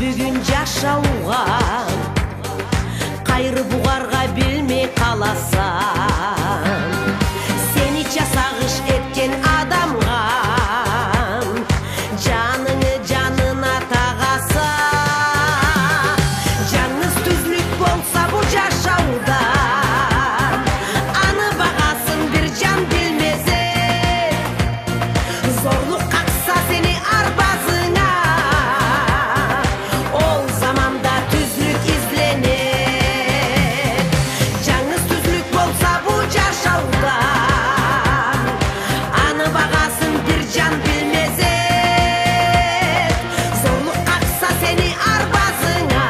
бүгін жашауға, қайры бұғарға білмей қаласан. Сені жасағыш еткен адамға жаныңы жанына тағаса. Жаңыз түзлік болса бұл жашауда, аны бағасын бір жан білмезе. Зорлық қақса сені арбазыңа, ол заманда түзлік изленер. Жаңыз түзлік болса бұл жашауда, аны бағасын бір жан білмезе. Зорлық қақса сені арбазыңа,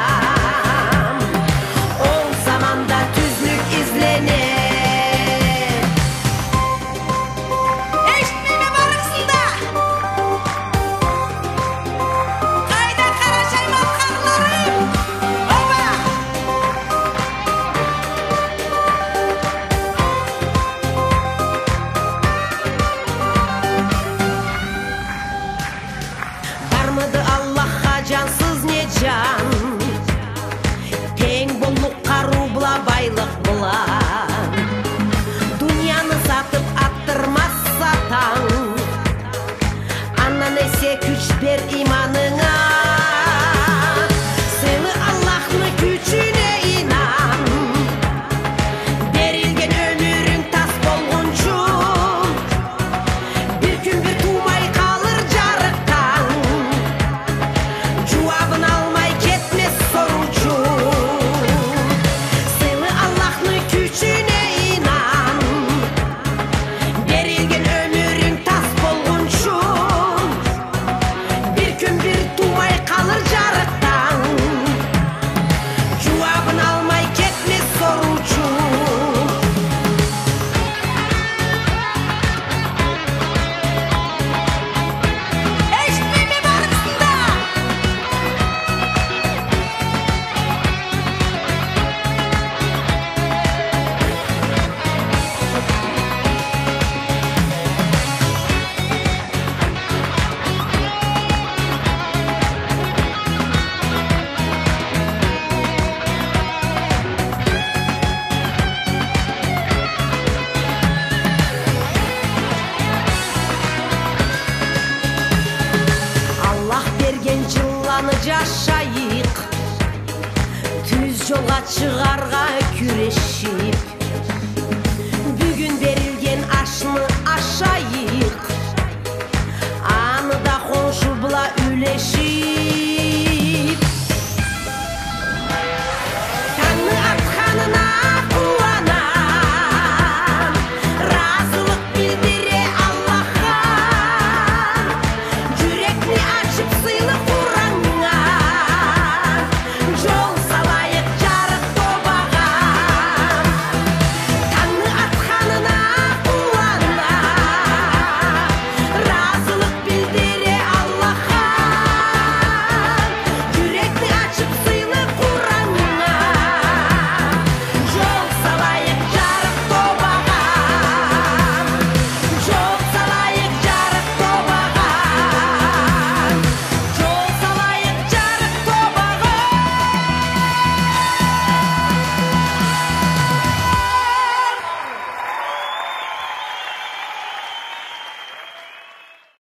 ол заманда түзлік изленер. Eşitmeme barısında Kayda karachayma-balkarlarım. Oba! Barmıdı Allah'a cansız ne can, teң боллық қару бұла, байлық бұла. Дүнияны сатып аттырмас сатаң, аннан есе күч бер иманыңа. Сыйлы Аллахны күчіне инан, берілген өмірің тас болғанчу. Bir gün bir тумай қалыр жарықтан, жуабын алмай кетмес соручу. Сыйлы Аллахны күчіне инан, берілген өмірің тас болғанчу. Bir gün bir тумай қалыр жарықтан, жуабын алмай кетмес соручу. Eşitmeme barısında Allah берген жыланы жашайық, түз жолға шығарға күрешіп. Бүгін берілген ашыны ашайық, аны да қоншы бұла үлеш